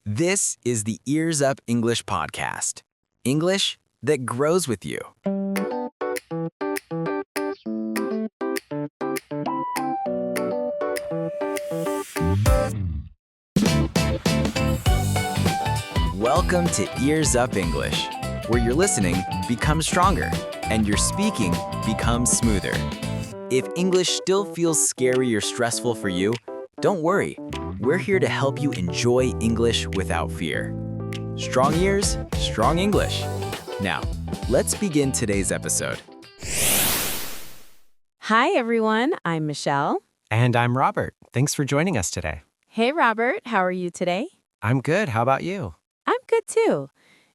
This is the Ears Up English podcast. English that grows with you. Welcome to Ears Up English, where your listening becomes stronger and your speaking becomes smoother. If English still feels scary or stressful for you, don't worry. We're here to help you enjoy English without fear. Strong ears, strong English. Now, let's begin today's episode. Hi, everyone. I'm Michelle. And I'm Robert. Thanks for joining us today. Hey, Robert. How are you today? I'm good. How about you? I'm good, too.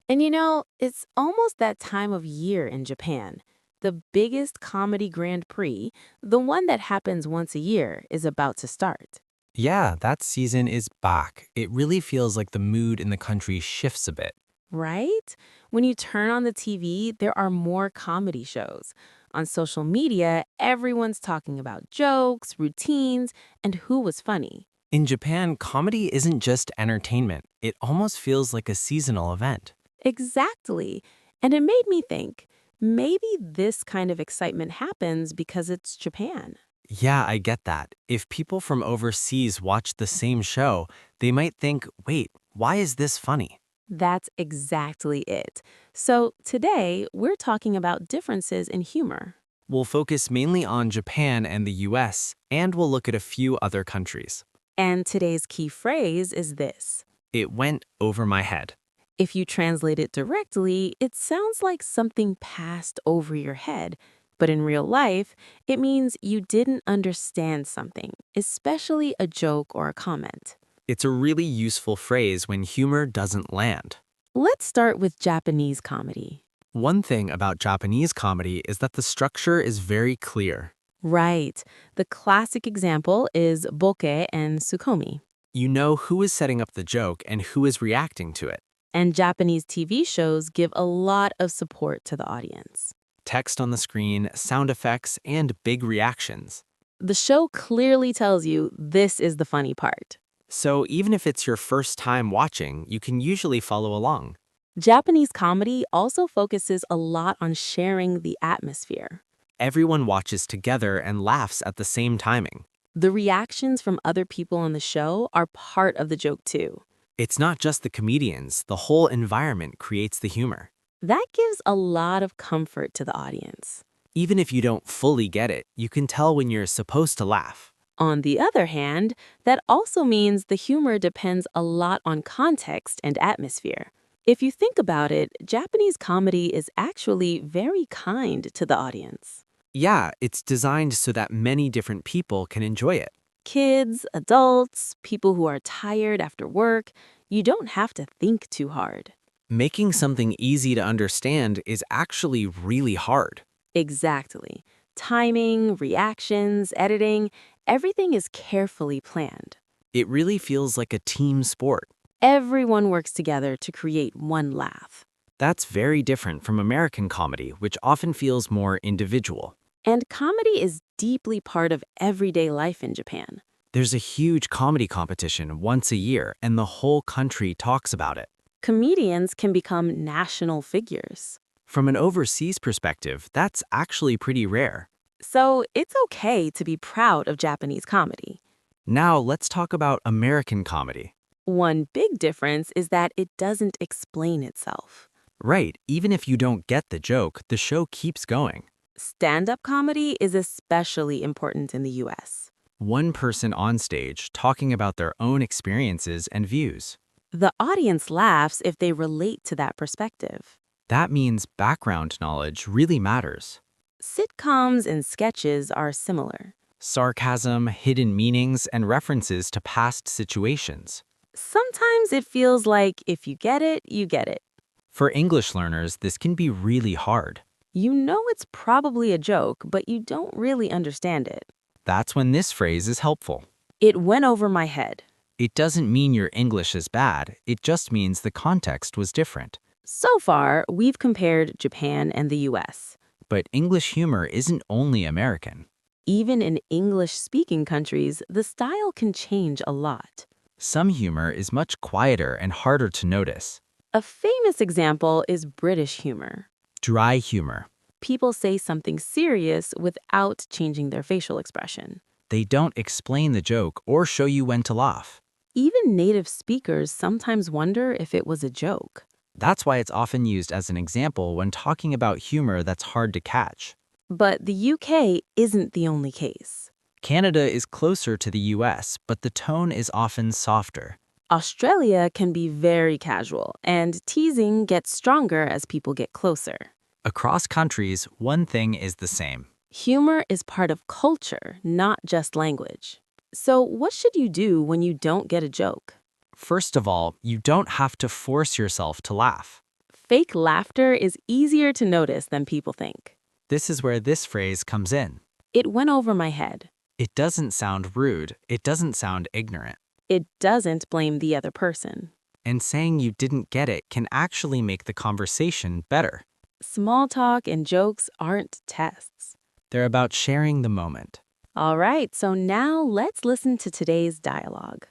And you know, it's almost that time of year in Japan. The biggest comedy Grand Prix, the one that happens once a year, is about to start. Yeah, that season is back. It really feels like the mood in the country shifts a bit. Right? When you turn on the TV, there are more comedy shows. On social media, everyone's talking about jokes, routines, and who was funny. In Japan, comedy isn't just entertainment. It almost feels like a seasonal event. Exactly. And it made me think, maybe this kind of excitement happens because it's Japan. Yeah, I get that. If people from overseas watch the same show, they might think, wait, why is this funny? That's exactly it. So today, we're talking about differences in humor. We'll focus mainly on Japan and the US, and we'll look at a few other countries. And today's key phrase is this. It went over my head. If you translate it directly, it sounds like something passed over your head. But in real life, it means you didn't understand something, especially a joke or a comment. It's a really useful phrase when humor doesn't land. Let's start with Japanese comedy. One thing about Japanese comedy is that the structure is very clear. Right. The classic example is boke and tsukomi. You know who is setting up the joke and who is reacting to it. And Japanese TV shows give a lot of support to the audience. Text on the screen, sound effects, and big reactions. The show clearly tells you this is the funny part. So even if it's your first time watching, you can usually follow along. Japanese comedy also focuses a lot on sharing the atmosphere. Everyone watches together and laughs at the same timing. The reactions from other people on the show are part of the joke too. It's not just the comedians, the whole environment creates the humor. That gives a lot of comfort to the audience. Even if you don't fully get it, you can tell when you're supposed to laugh. On the other hand, that also means the humor depends a lot on context and atmosphere. If you think about it, Japanese comedy is actually very kind to the audience. Yeah, it's designed so that many different people can enjoy it. Kids, adults, people who are tired after work, you don't have to think too hard. Making something easy to understand is actually really hard. Exactly. Timing, reactions, editing, everything is carefully planned. It really feels like a team sport. Everyone works together to create one laugh. That's very different from American comedy, which often feels more individual. And comedy is deeply part of everyday life in Japan. There's a huge comedy competition once a year, and the whole country talks about it. Comedians can become national figures. From an overseas perspective, that's actually pretty rare. So it's okay to be proud of Japanese comedy. Now let's talk about American comedy. One big difference is that it doesn't explain itself. Right, even if you don't get the joke, the show keeps going. Stand-up comedy is especially important in the US. One person on stage talking about their own experiences and views. The audience laughs if they relate to that perspective. That means background knowledge really matters. Sitcoms and sketches are similar. Sarcasm, hidden meanings, and references to past situations. Sometimes it feels like if you get it, you get it. For English learners, this can be really hard. You know it's probably a joke, but you don't really understand it. That's when this phrase is helpful. It went over my head. It doesn't mean your English is bad, it just means the context was different. So far, we've compared Japan and the US. But English humor isn't only American. Even in English-speaking countries, the style can change a lot. Some humor is much quieter and harder to notice. A famous example is British humor. Dry humor. People say something serious without changing their facial expression. They don't explain the joke or show you when to laugh. Even native speakers sometimes wonder if it was a joke. That's why it's often used as an example when talking about humor that's hard to catch. But the UK isn't the only case. Canada is closer to the US, but the tone is often softer. Australia can be very casual, and teasing gets stronger as people get closer. Across countries, one thing is the same. Humor is part of culture, not just language. So what should you do when you don't get a joke? First of all, you don't have to force yourself to laugh. Fake laughter is easier to notice than people think. This is where this phrase comes in. It went over my head. It doesn't sound rude. It doesn't sound ignorant. It doesn't blame the other person. And saying you didn't get it can actually make the conversation better. Small talk and jokes aren't tests. They're about sharing the moment. All right, so now let's listen to today's dialogue.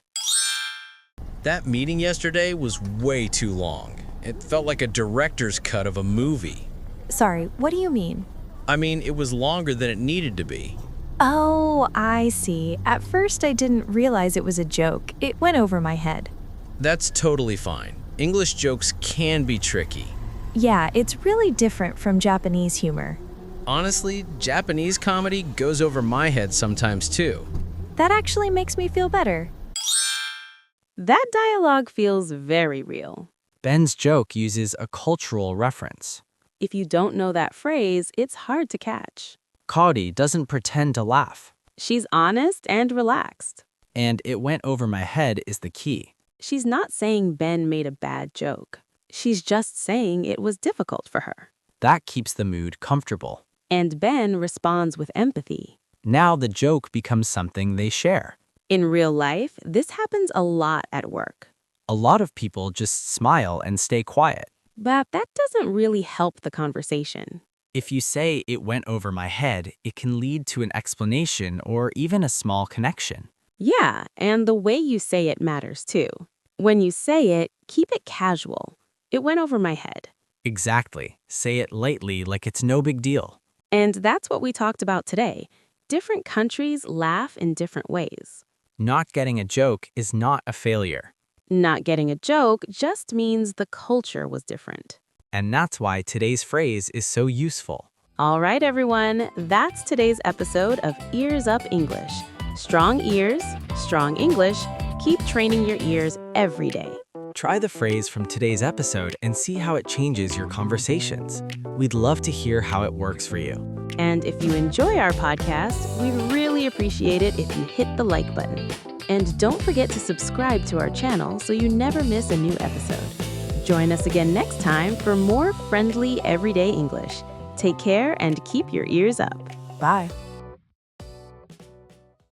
That meeting yesterday was way too long. It felt like a director's cut of a movie. Sorry, what do you mean? I mean, it was longer than it needed to be. Oh, I see. At first I didn't realize it was a joke. It went over my head. That's totally fine. English jokes can be tricky. Yeah, it's really different from Japanese humor. Honestly, Japanese comedy goes over my head sometimes too. That actually makes me feel better. That dialogue feels very real. Ben's joke uses a cultural reference. If you don't know that phrase, it's hard to catch. Kaori doesn't pretend to laugh. She's honest and relaxed. And it went over my head is the key. She's not saying Ben made a bad joke. She's just saying it was difficult for her. That keeps the mood comfortable. And Ben responds with empathy. Now the joke becomes something they share. In real life, this happens a lot at work. A lot of people just smile and stay quiet. But that doesn't really help the conversation. If you say it went over my head, it can lead to an explanation or even a small connection. Yeah, and the way you say it matters too. When you say it, keep it casual. It went over my head. Exactly. Say it lightly like it's no big deal. And that's what we talked about today. Different countries laugh in different ways. Not getting a joke is not a failure. Not getting a joke just means the culture was different. And that's why today's phrase is so useful. All right, everyone, that's today's episode of Ears Up English. Strong ears, strong English. Keep training your ears every day. Try the phrase from today's episode and see how it changes your conversations. We'd love to hear how it works for you. And if you enjoy our podcast, we'd really appreciate it if you hit the like button. And don't forget to subscribe to our channel so you never miss a new episode. Join us again next time for more friendly everyday English. Take care and keep your ears up. Bye.